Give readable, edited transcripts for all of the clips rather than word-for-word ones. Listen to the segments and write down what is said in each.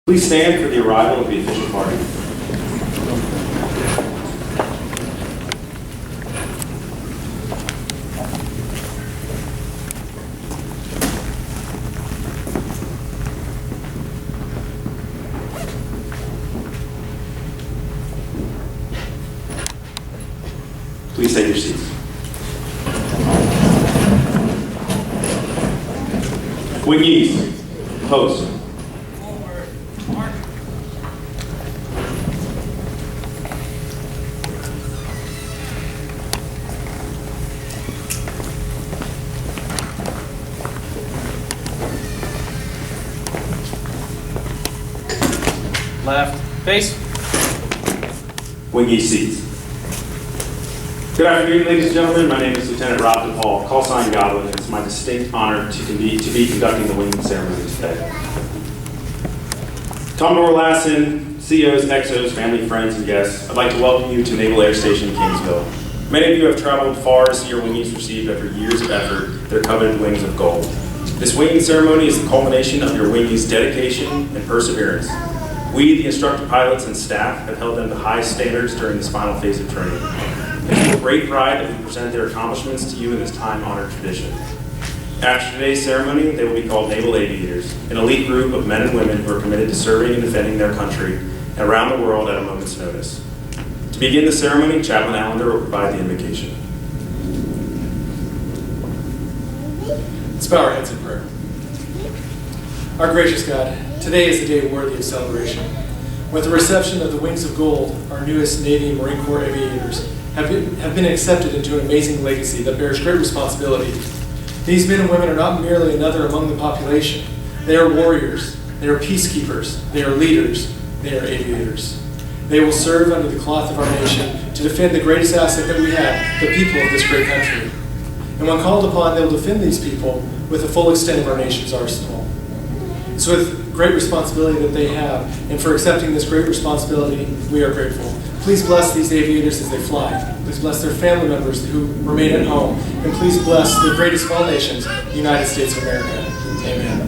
Please stand for the arrival of the official party. Please take your seats. Wing East, post. Forward, mark. Left, face. Wing East seats. Good afternoon, ladies and gentlemen. My name is Lieutenant Rob DePaul, call sign Goblin, and it's my distinct honor to be conducting the winging ceremony today. Commodore Lassen, CEOs, XOs, family, friends, and guests, I'd like to welcome you to Naval Air Station in Kingsville. Many of you have traveled far to see your wingies received after years of effort their coveted wings of gold. This winging ceremony is the culmination of your wingies' dedication and perseverance. We, the instructor pilots and staff, have held them to high standards during this final phase of training. It's with great pride that we present their accomplishments to you in this time-honored tradition. After today's ceremony, they will be called Naval Aviators, an elite group of men and women who are committed to serving and defending their country and around the world at a moment's notice. To begin the ceremony, Chaplain Allender will provide the invocation. Let's bow our heads in prayer. Our gracious God, today is a day worthy of celebration. With the reception of the Wings of Gold, our newest Navy and Marine Corps aviators have been accepted into an amazing legacy that bears great responsibility. These men and women are not merely another among the population. They are warriors, they are peacekeepers, they are leaders, they are aviators. They will serve under the cloth of our nation to defend the greatest asset that we have, the people of this great country. And when called upon, they will defend these people with the full extent of our nation's arsenal. It's with great responsibility that they have, and for accepting this great responsibility, we are grateful. Please bless these aviators as they fly. Please bless their family members who remain at home. And please bless the greatest of all nations, the United States of America. Amen.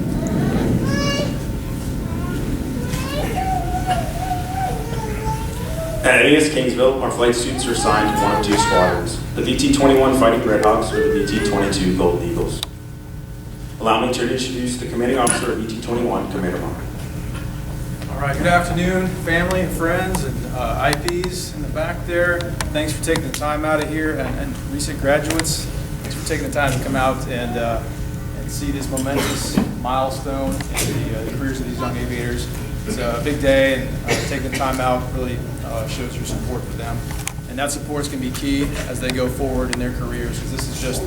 At NAS Kingsville, our flight suits are assigned to one of two squadrons, the VT-21 Fighting Redhawks or the VT-22 Golden Eagles. Allow me to introduce the commanding officer of VT-21, Commander Mark. All right, good afternoon, family and friends and IPs in the back there. Thanks for taking the time out of here, and recent graduates. Thanks for taking the time to come out and see this momentous milestone in the careers of these young aviators. It's a big day, and taking the time out really shows your support for them. And that support is going to be key as they go forward in their careers, because this is just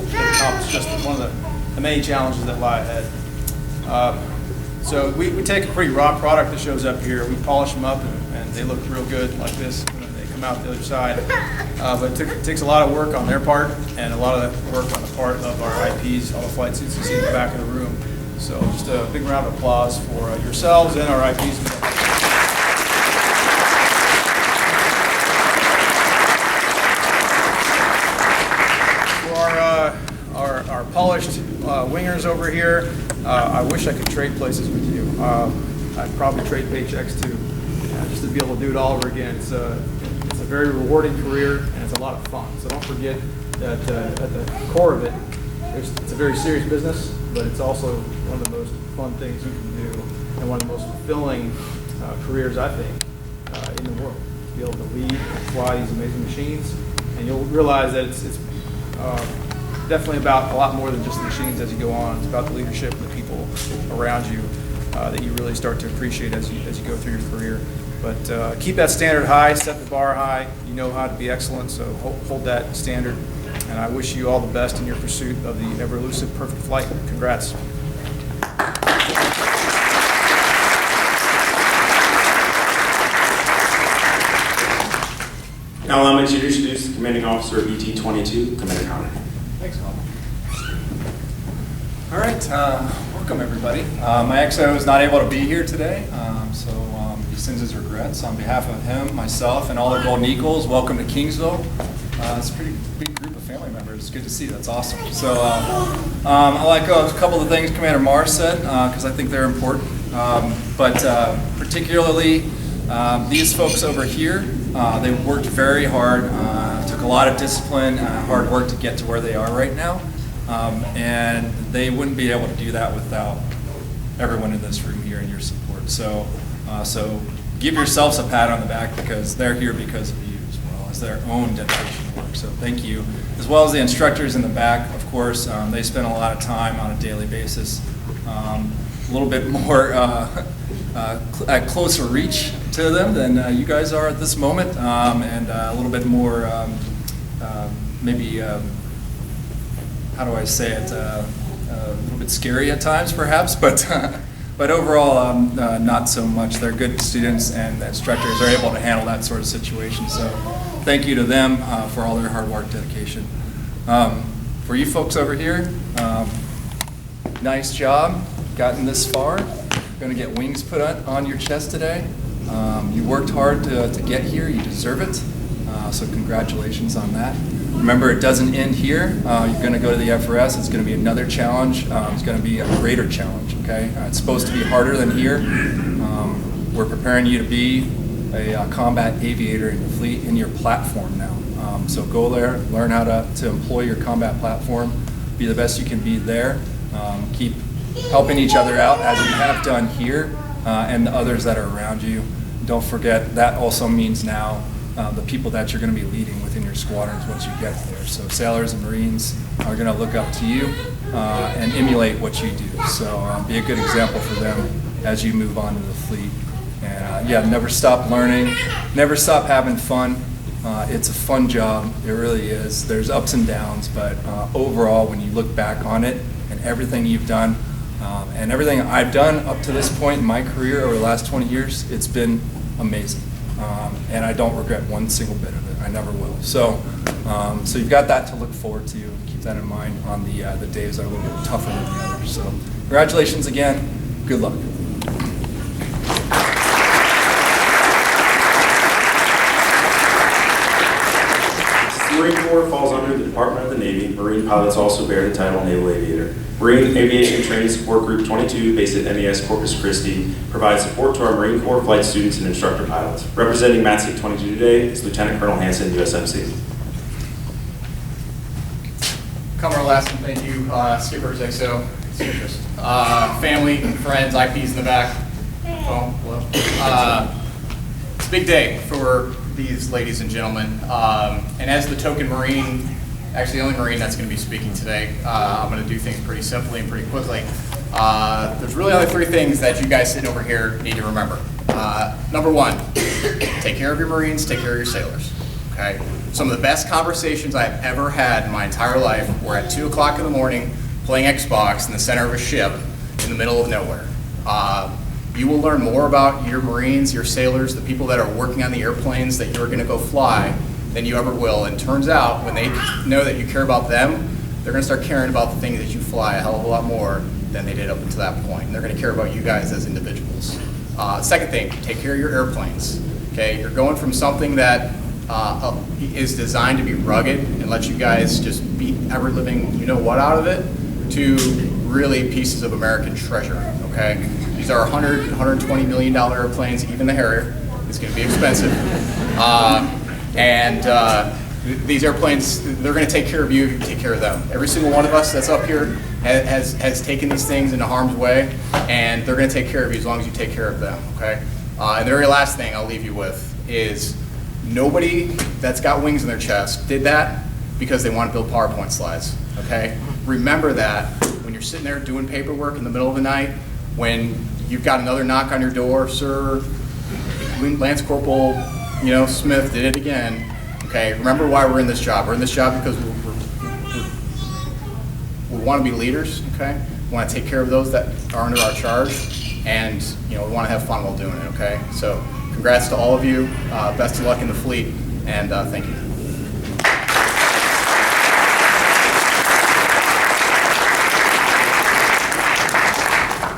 one of the many challenges that lie ahead. So we take a pretty raw product that shows up here. We polish them up, and they look real good like this when they come out the other side. But it takes a lot of work on their part, and a lot of that work on the part of our IPs, all the flight suits you see in the back of the room. So just a big round of applause for yourselves and our IPs. Our polished wingers over here, I wish I could trade places with you. I'd probably trade paychecks too, just to be able to do it all over again. It's a very rewarding career, and it's a lot of fun. So don't forget that at the core of it, it's a very serious business, but it's also one of the most fun things you can do, and one of the most fulfilling careers, I think, in the world. To be able to lead and fly these amazing machines, and you'll realize that it's definitely about a lot more than just the machines as you go on. It's about the leadership and the people around you that you really start to appreciate as you go through your career. But keep that standard high, set the bar high. You know how to be excellent, so hold that standard. And I wish you all the best in your pursuit of the ever-elusive perfect flight. Congrats. Now allow me to introduce the commanding officer of VT-22, Commander Connor. Thanks, Bob. All right, welcome everybody. My XO is not able to be here today, so he sends his regrets. On behalf of him, myself, and all the Golden Eagles, welcome to Kingsville. It's a pretty big group of family members. It's good to see. That's awesome. So I like a couple of the things Commander Mars said, because I think they're important. But particularly these folks over here. They worked very hard, took a lot of discipline, hard work to get to where they are right now, and they wouldn't be able to do that without everyone in this room here and your support. So give yourselves a pat on the back, because they're here because of you as well as their own dedication to work. So thank you, as well as the instructors in the back. Of course, they spend a lot of time on a daily basis, a little bit more at closer reach to them than you guys are at this moment, and a little bit more maybe how do I say it, a little bit scary at times perhaps, but overall not so much. They're good students, and the instructors are able to handle that sort of situation. So thank you to them for all their hard work, dedication. For you folks over here, nice job gotten this far. Going to get wings put on your chest today. You worked hard to get here. You deserve it. So congratulations on that. Remember, it doesn't end here. You're going to go to the FRS. It's going to be another challenge. It's going to be a greater challenge. Okay, it's supposed to be harder than here. We're preparing you to be a combat aviator in the fleet in your platform now. So go there, learn how to employ your combat platform, be the best you can be there. Keep helping each other out as you have done here, and the others that are around you. Don't forget, that also means now the people that you're going to be leading within your squadrons once you get there. So sailors and Marines are going to look up to you and emulate what you do. So be a good example for them as you move on to the fleet. And yeah, never stop learning, never stop having fun. It's a fun job, it really is. There's ups and downs, but overall, when you look back on it and everything you've done, and everything I've done up to this point in my career over the last 20 years, it's been amazing. And I don't regret one single bit of it. I never will. So you've got that to look forward to. Keep that in mind on the days that are a little bit tougher than the others. So congratulations again. Good luck. The Marine Corps falls under the Department of the Navy. Marine pilots also bear the title Naval Aviator. Marine Aviation Training Support Group 22, based at MES Corpus Christi, provides support to our Marine Corps flight students and instructor pilots. Representing MATSIC 22 today is Lieutenant Colonel Hanson, USMC. Come our last, and thank you, Skippers, XO, family, friends, IPs in the back. Oh, hello. It's a big day for these ladies and gentlemen. And as the token Marine, actually the only Marine that's going to be speaking today, I'm going to do things pretty simply and pretty quickly. There's really only three things that you guys sitting over here need to remember. Number one, take care of your Marines, take care of your sailors. Okay? Some of the best conversations I've ever had in my entire life were at 2 o'clock in the morning playing Xbox in the center of a ship in the middle of nowhere. You will learn more about your Marines, your sailors, the people that are working on the airplanes that you're going to go fly than you ever will. And turns out, when they know that you care about them, they're going to start caring about the things that you fly a hell of a lot more than they did up until that point. And they're going to care about you guys as individuals. Second thing, take care of your airplanes. Okay, you're going from something that is designed to be rugged and let you guys just beat ever living you know what out of it, to really pieces of American treasure. Okay, these are $120 million airplanes. Even the Harrier is going to be expensive. These airplanes, they're going to take care of you if you take care of them. Every single one of us that's up here has taken these things into harm's way, and they're going to take care of you as long as you take care of them, okay? And the very last thing I'll leave you with is nobody that's got wings in their chest did that because they want to build PowerPoint slides, okay? Remember that when you're sitting there doing paperwork in the middle of the night, when you've got another knock on your door, sir, Lance Corporal, Smith did it again. Okay, remember why we're in this job. We're in this job because we want to be leaders. Okay, we want to take care of those that are under our charge, and we want to have fun while doing it. Okay, so congrats to all of you. Best of luck in the fleet, and thank you.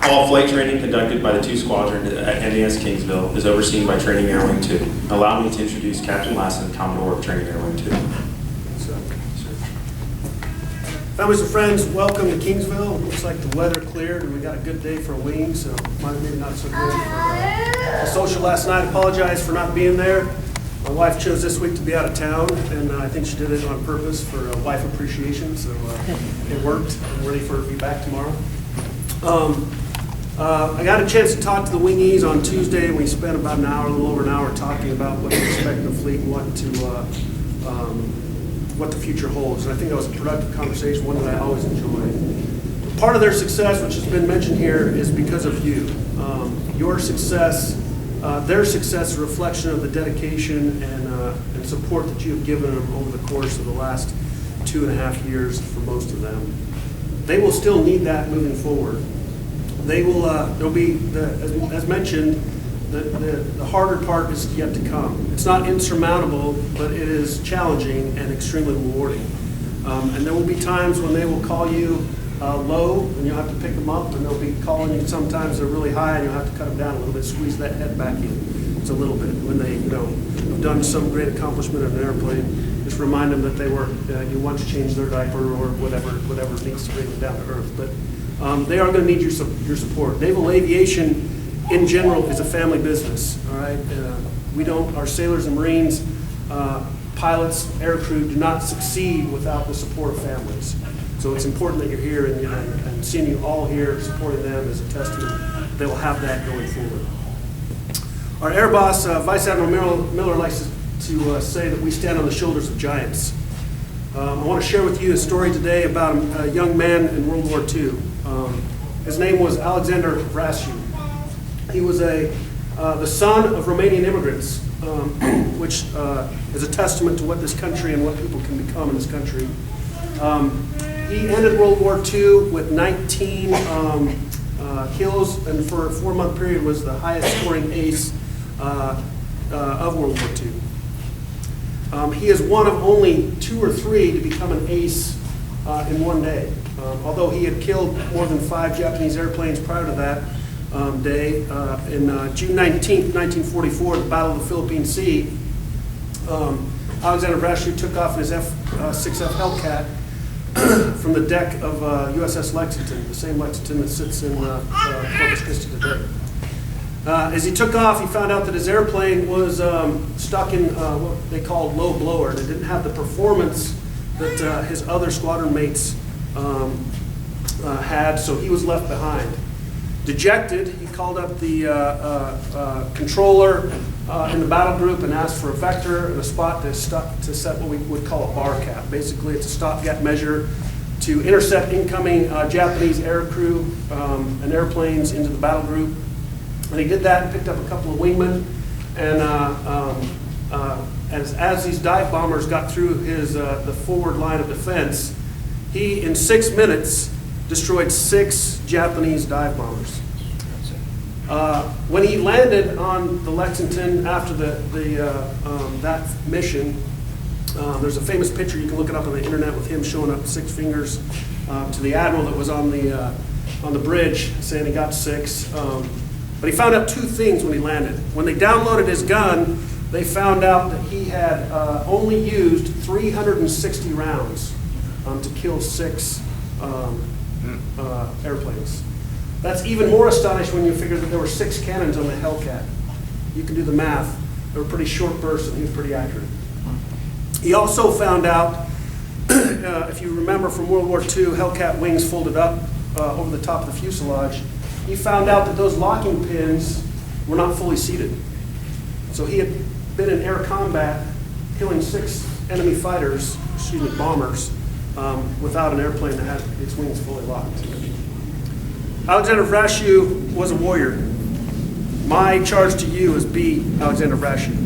All flight training conducted by the 2 Squadron at MES Kingsville is overseen by Training Air Wing 2. Allow me to introduce Captain Lassen, Commodore of Training Air Wing 2. Families and friends, welcome to Kingsville. Looks like the weather cleared and we got a good day for a wing, so maybe not so good. The social last night, apologize for not being there. My wife chose this week to be out of town, and I think she did it on purpose for wife appreciation, so it worked. I'm ready for her to be back tomorrow. I got a chance to talk to the wingies on Tuesday, and we spent about an hour, a little over an hour, talking about what to expect in the fleet and what the future holds. And I think that was a productive conversation, one that I always enjoy. Part of their success, which has been mentioned here, is because of you. Your success, their success is a reflection of the dedication and support that you have given them over the course of the last 2.5 years for most of them. They will still need that moving forward. They will, there'll be, as mentioned, the harder part is yet to come. It's not insurmountable, but it is challenging and extremely rewarding. And there will be times when they will call you low, and you'll have to pick them up, and they'll be calling you sometimes they're really high, and you'll have to cut them down a little bit, squeeze that head back in. It's a little bit. When they, have done some great accomplishment in an airplane, just remind them that they were, you once changed their diaper or whatever needs to bring them down to earth. But they are going to need your support. Naval aviation, in general, is a family business. All right, our sailors and Marines, pilots, aircrew do not succeed without the support of families. So it's important that you're here, and seeing you all here supporting them is a testament. They will have that going forward. Our air boss, Vice Admiral Miller, likes to say that we stand on the shoulders of giants. I want to share with you a story today about a young man in World War II. His name was Alexander Vrasiu. He was the son of Romanian immigrants, which is a testament to what this country and what people can become in this country. He ended World War II with 19 kills, and for a 4-month period was the highest scoring ace of World War II. He is one of only 2 or 3 to become an ace in one day. Although he had killed more than 5 Japanese airplanes prior to that day, in June 19th, 1944, the Battle of the Philippine Sea, Alexander Vrasiu took off in his F-6F Hellcat from the deck of USS Lexington, the same Lexington that sits in Corpus Christi today. As he took off, he found out that his airplane was stuck in what they called low blower. It didn't have the performance that his other squadron mates had, so he was left behind. Dejected, he called up the controller in the battle group and asked for a vector and a spot to set what we would call a bar cap. Basically, it's a stopgap measure to intercept incoming Japanese aircrew and airplanes into the battle group. And he did that and picked up a couple of wingmen. And as these dive bombers got through the forward line of defense, he, in 6 minutes, destroyed 6 Japanese dive bombers. When he landed on the Lexington after that mission, there's a famous picture, you can look it up on the internet, with him showing up 6 fingers to the admiral that was on the bridge, saying he got 6. But he found out 2 things when he landed. When they downloaded his gun, they found out that he had only used 360 rounds to kill 6 airplanes. That's even more astonishing when you figure that there were 6 cannons on the Hellcat. You can do the math. They were pretty short bursts, and he was pretty accurate. He also found out, if you remember from World War II, Hellcat wings folded up over the top of the fuselage. He found out that those locking pins were not fully seated. So he had been in air combat, killing 6 enemy fighters, bombers, without an airplane that had its wings fully locked. Alexander Vrasiu was a warrior. My charge to you is be Alexander Vrasiu.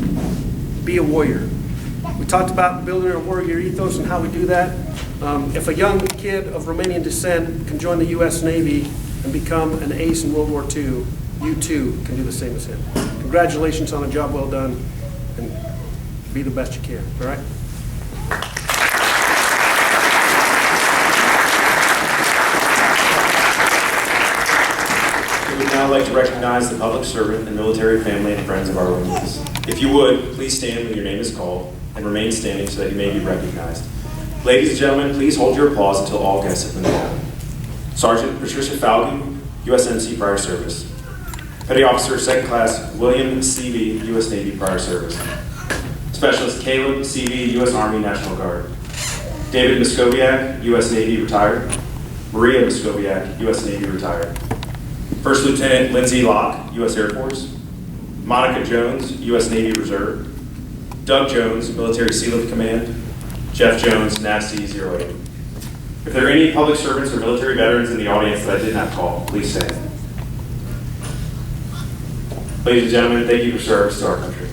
Be a warrior. We talked about building a warrior ethos and how we do that. If a young kid of Romanian descent can join the U.S. Navy and become an ace in World War II, you too can do the same as him. Congratulations on a job well done, and be the best you can, all right? We would now like to recognize the public servant and military family and friends of our wingers. If you would, please stand when your name is called and remain standing so that you may be recognized. Ladies and gentlemen, please hold your applause until all guests have been called. Sergeant Patricia Falcon, USNC prior service. Petty Officer 2nd Class William CV, U.S. Navy prior service. Specialist Caleb CV, U.S. Army National Guard. David Muscoviak, U.S. Navy retired. Maria Muscoviak, U.S. Navy retired. First Lieutenant Lindsay Locke, U.S. Air Force. Monica Jones, U.S. Navy Reserve. Doug Jones, Military Sealift Command. Jeff Jones, NASTY 08. If there are any public servants or military veterans in the audience that I did not call, please stand. Ladies and gentlemen, thank you for service to our country.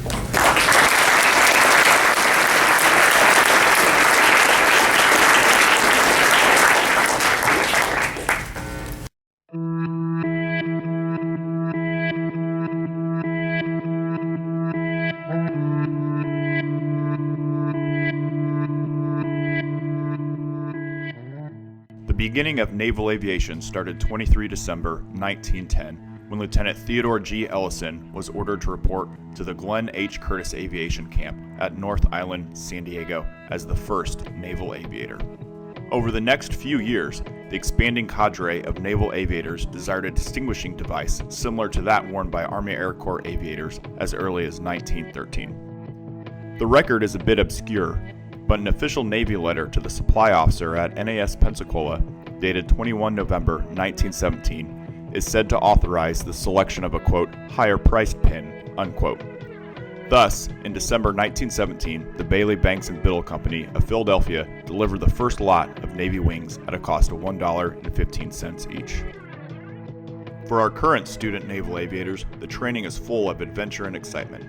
The beginning of naval aviation started 23 December 1910 when Lieutenant Theodore G. Ellison was ordered to report to the Glenn H. Curtis Aviation Camp at North Island, San Diego, as the first naval aviator. Over the next few years, the expanding cadre of naval aviators desired a distinguishing device similar to that worn by Army Air Corps aviators as early as 1913. The record is a bit obscure, but an official Navy letter to the supply officer at NAS Pensacola, dated 21 November 1917, is said to authorize the selection of a, quote, higher-priced pin, unquote. Thus, in December 1917, the Bailey Banks and Biddle Company of Philadelphia delivered the first lot of Navy wings at a cost of $1.15 each. For our current student naval aviators, the training is full of adventure and excitement.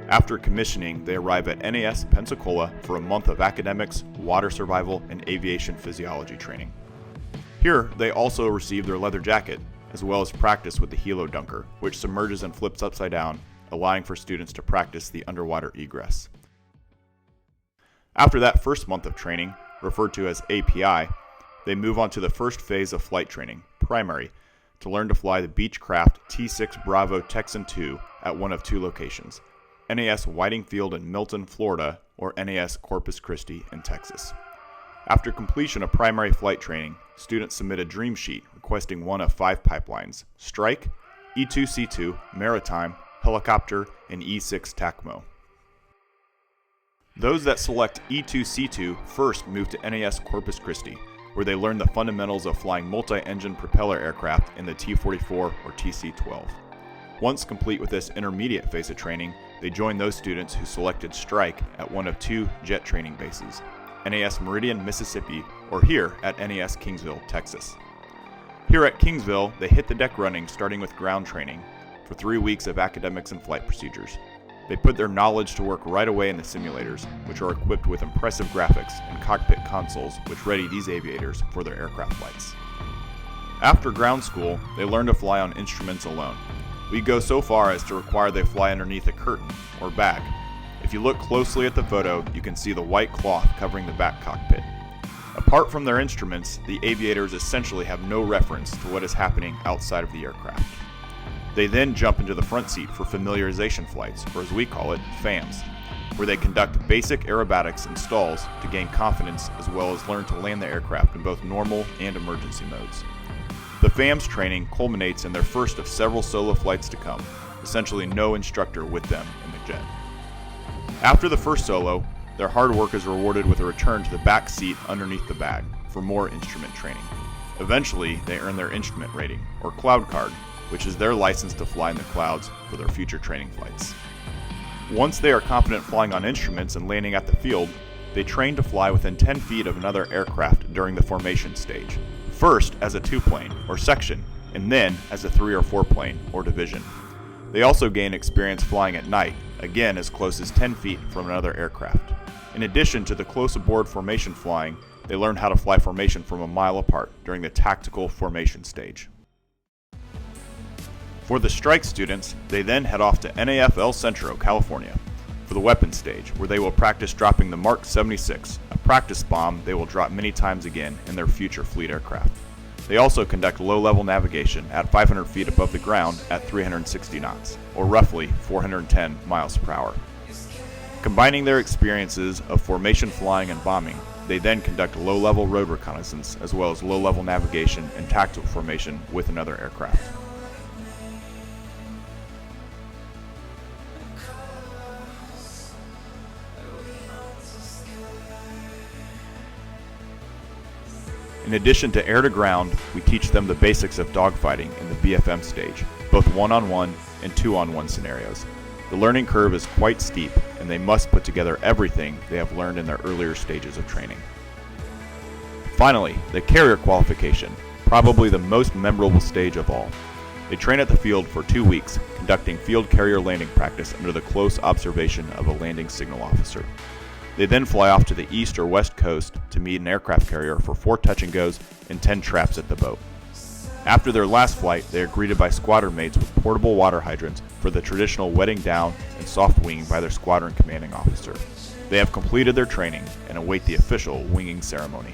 After commissioning, they arrive at NAS Pensacola for a month of academics, water survival, and aviation physiology training. Here, they also receive their leather jacket, as well as practice with the helo dunker, which submerges and flips upside down, allowing for students to practice the underwater egress. After that first month of training, referred to as API, they move on to the first phase of flight training, primary, to learn to fly the Beechcraft T-6 Bravo Texan II at one of two locations, NAS Whiting Field in Milton, Florida, or NAS Corpus Christi in Texas. After completion of primary flight training, students submit a dream sheet requesting one of 5 pipelines: Strike, E2C2, Maritime, Helicopter, and E6 TACMO. Those that select E2C2 first move to NAS Corpus Christi, where they learn the fundamentals of flying multi-engine propeller aircraft in the T-44 or TC-12. Once complete with this intermediate phase of training, they join those students who selected Strike at one of 2 jet training bases, NAS Meridian, Mississippi, or here at NAS Kingsville, Texas. Here at Kingsville, they hit the deck running, starting with ground training for 3 weeks of academics and flight procedures. They put their knowledge to work right away in the simulators, which are equipped with impressive graphics and cockpit consoles which ready these aviators for their aircraft flights. After ground school, they learn to fly on instruments alone. We go so far as to require they fly underneath a curtain, or bag. If you look closely at the photo, you can see the white cloth covering the back cockpit. Apart from their instruments, the aviators essentially have no reference to what is happening outside of the aircraft. They then jump into the front seat for familiarization flights, or as we call it, FAMs, where they conduct basic aerobatics and stalls to gain confidence as well as learn to land the aircraft in both normal and emergency modes. The FAMs training culminates in their first of several solo flights to come, essentially no instructor with them in the jet. After the first solo, their hard work is rewarded with a return to the back seat underneath the bag for more instrument training. Eventually, they earn their instrument rating, or cloud card, which is their license to fly in the clouds for their future training flights. Once they are confident flying on instruments and landing at the field, they train to fly within 10 feet of another aircraft during the formation stage, first as a 2-plane, or section, and then as a 3 or 4-plane, or division. They also gain experience flying at night, again as close as 10 feet from another aircraft. In addition to the close aboard formation flying, they learn how to fly formation from a mile apart during the tactical formation stage. For the strike students, they then head off to NAF El Centro, California, for the weapons stage, where they will practice dropping the Mark 76, a practice bomb they will drop many times again in their future fleet aircraft. They also conduct low-level navigation at 500 feet above the ground at 360 knots, or roughly 410 miles per hour. Combining their experiences of formation flying and bombing, They then conduct low-level road reconnaissance as well as low-level navigation and tactical formation with another aircraft. In addition to air-to-ground, we teach them the basics of dogfighting in the BFM stage, both one-on-one and two-on-one scenarios. The learning curve is quite steep, and they must put together everything they have learned in their earlier stages of training. Finally, the carrier qualification, probably the most memorable stage of all. They train at the field for 2 weeks, conducting field carrier landing practice under the close observation of a landing signal officer. They then fly off to the east or west coast to meet an aircraft carrier for 4 touch-and-goes and 10 traps at the boat. After their last flight, they are greeted by squadron mates with portable water hydrants for the traditional wetting down and soft winging by their squadron commanding officer. They have completed their training and await the official winging ceremony.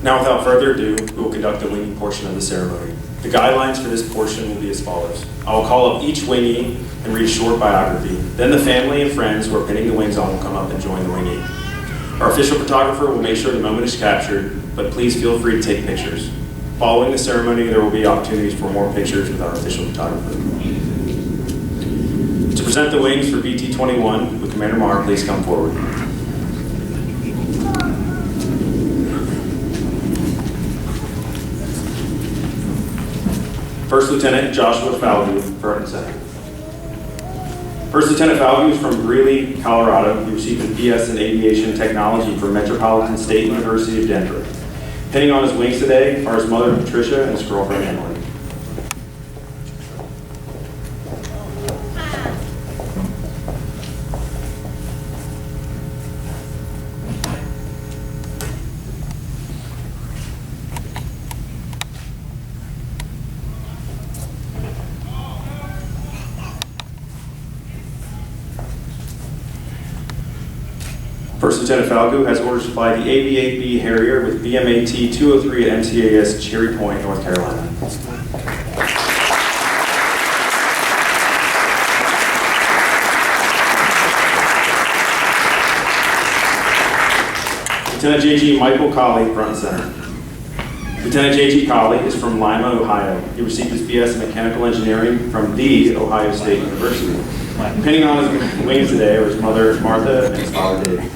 Now, without further ado, we will conduct the winging portion of the ceremony. The guidelines for this portion will be as follows. I will call up each wingee and read a short biography. Then the family and friends who are pinning the wings on will come up and join the wingee. Our official photographer will make sure the moment is captured, but please feel free to take pictures. Following the ceremony, there will be opportunities for more pictures with our official photographer. To present the wings for VT-21, would Commander Marr please come forward? First Lieutenant Joshua Falvey, front and center. First Lieutenant Falvey is from Greeley, Colorado. He received a BS in Aviation Technology from Metropolitan State University of Denver. Pinning on his wings today are his mother, Patricia, and his girlfriend, Emily. First Lieutenant Falco has orders to fly the AB-8B Harrier with BMAT 203 at MCAS Cherry Point, North Carolina. Lieutenant J.G. Michael Colley, front and center. Lieutenant J.G. Colley is from Lima, Ohio. He received his BS in Mechanical Engineering from the Ohio State University. Pinning on his wings today are his mother, Martha, and his father, Dave.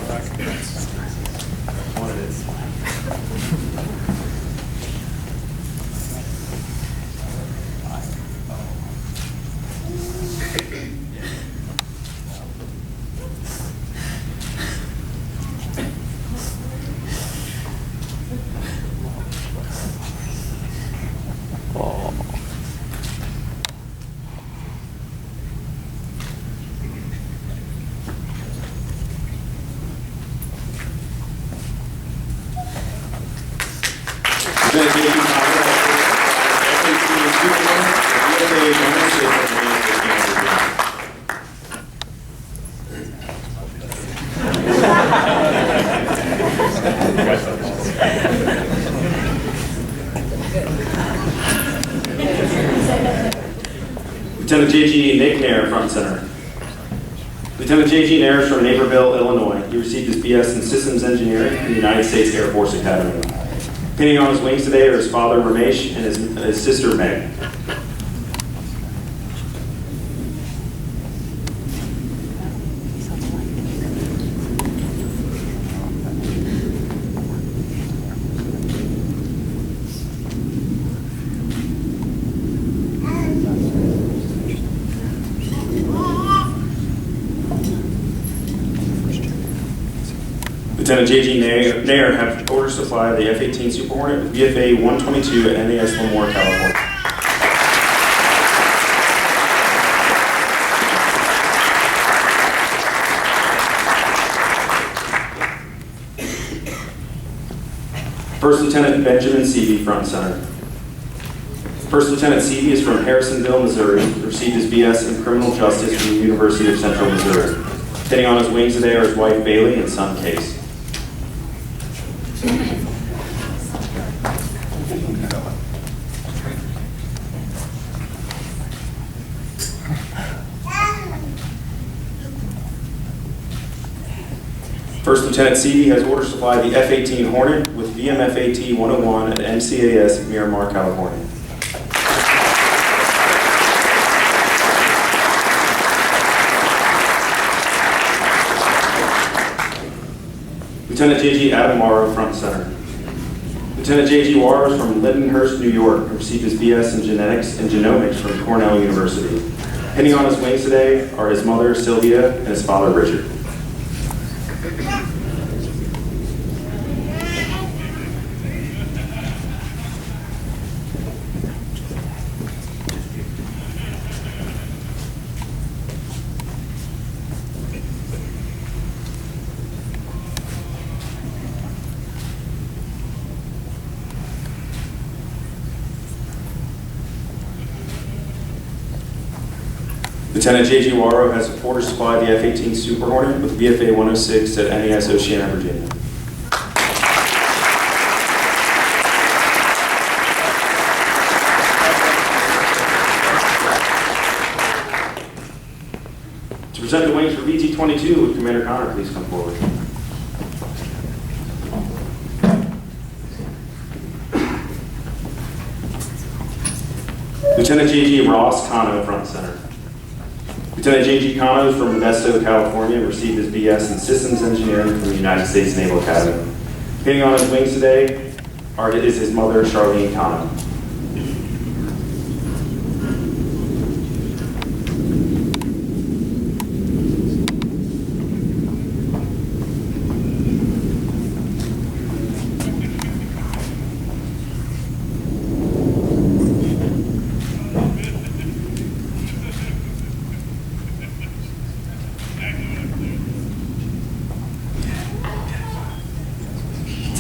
Lieutenant J.G. Nick Nair, front center. Lieutenant J.G. Nair is from Naperville, Illinois. He received his BS in Systems Engineering from the United States Air Force Academy. Pinning on his wings today are his father, Ramesh, and his sister, Meg. Lieutenant J.G. Nair have orders to fly the F-18 Super Hornet with VFA 122 at NAS Lemoore, California. First Lieutenant Benjamin Seavey, front and center. First Lieutenant Seavey is from Harrisonville, Missouri, received his BS in Criminal Justice from the University of Central Missouri. Hitting on his wings today are his wife Bailey and son Case. First Lieutenant Seavey has order supplied the F-18 Hornet with VMFAT 101 at MCAS Miramar, California. Lieutenant J.G. Adam Morrow, front center. Lieutenant J.G. Morrow is from Lindenhurst, New York, and received his BS in Genetics and Genomics from Cornell University. Hitting on his wings today are his mother, Sylvia, and his father, Richard. Lieutenant J.G. Warrow has order supplied the F-18 Super Hornet with VFA 106 at NAS Oceana, Virginia. To present the wings for VT-22, would Commander Connor please come forward? Lieutenant J.G. Ross Cano, front center. Lieutenant J.G. Cano is from Modesto, California, and received his BS in Systems Engineering from the United States Naval Academy. Hitting on his wings today is his mother, Charlene Cano.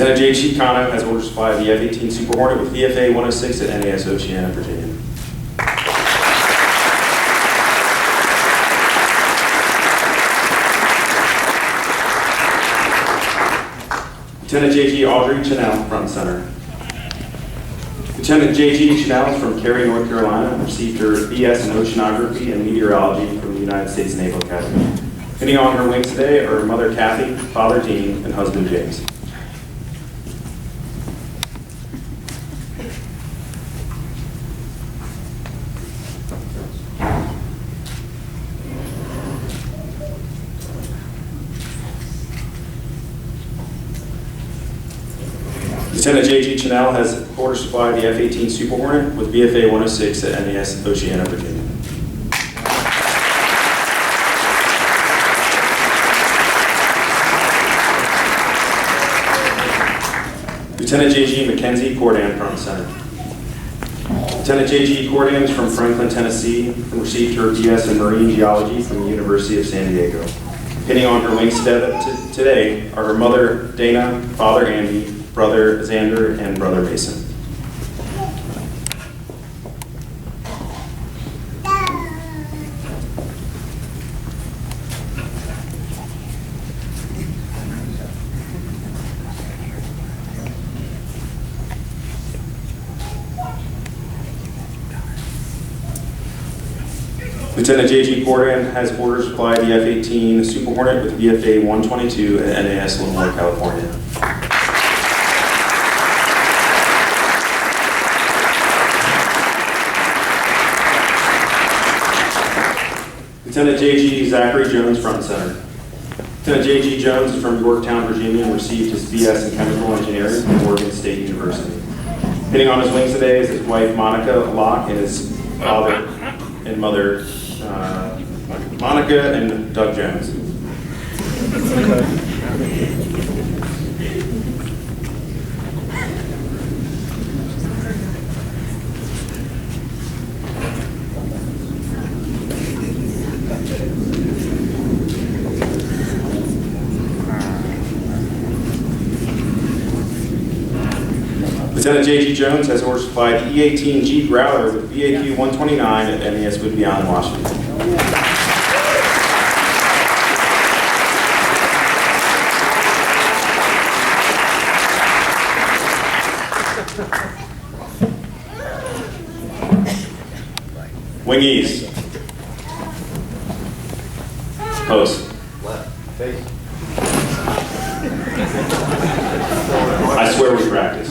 Lieutenant J.G. Cano has order supply of the F-18 Super Hornet with VFA 106 at NAS Oceana, Virginia. Lieutenant J.G. Audrey Chanel, front center. Lieutenant J.G. Chanel is from Cary, North Carolina, and received her BS in Oceanography and Meteorology from the United States Naval Academy. Hitting on her wings today are her mother, Kathy, father, Dean, and husband, James. Lieutenant J.G. Chanel has order supplied the F-18 Super Hornet with VFA 106 at NAS Oceana, Virginia. Lieutenant J.G. Mackenzie Cordan, front center. Lieutenant J.G. Cordan is from Franklin, Tennessee, and received her BS in Marine Geology from the University of San Diego. Hitting on her wings today are her mother, Dana, father, Andy, brother Xander, and brother Mason. Lieutenant J.G. Cordan has order supplied the F-18 Super Hornet with VFA 122 at NAS Livermore, California. Lieutenant J.G. Zachary Jones, front center. Lieutenant J.G. Jones is from Yorktown, Virginia, and received his BS in Chemical Engineering from Oregon State University. Hitting on his wings today is his wife, Monica Locke, and his father and mother, Monica and Doug Jones. Lieutenant J.G. Jones has orders to fly the E-18G Growler with VAQ 129 at NES Whidbey Island, Washington. Wingies. Post. I swear we practice.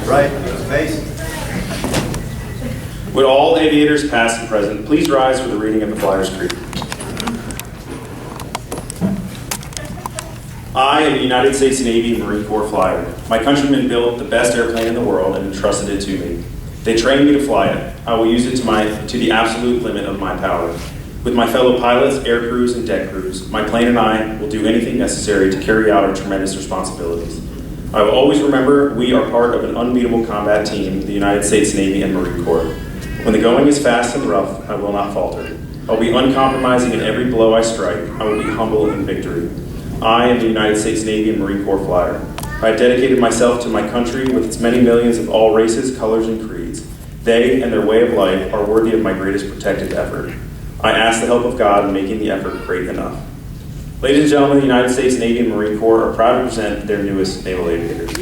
Right, face. Would all aviators, past and present, please rise for the reading of the Flyers Creed. I am a United States Navy Marine Corps flyer. My countrymen built the best airplane in the world and entrusted it to me. They trained me to fly it. I will use it to the absolute limit of my power. With my fellow pilots, air crews, and deck crews, my plane and I will do anything necessary to carry out our tremendous responsibilities. I will always remember we are part of an unbeatable combat team, the United States Navy and Marine Corps. When the going is fast and rough, I will not falter. I will be uncompromising in every blow I strike. I will be humble in victory. I am the United States Navy and Marine Corps flyer. I have dedicated myself to my country with its many millions of all races, colors, and creeds. They and their way of life are worthy of my greatest protective effort. I ask the help of God in making the effort great enough. Ladies and gentlemen, the United States Navy and Marine Corps are proud to present their newest naval aviators.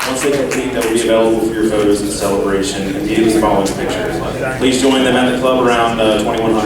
Once they complete, they will be available for your photos and celebration, and these following pictures. Please join them at the club around 2100.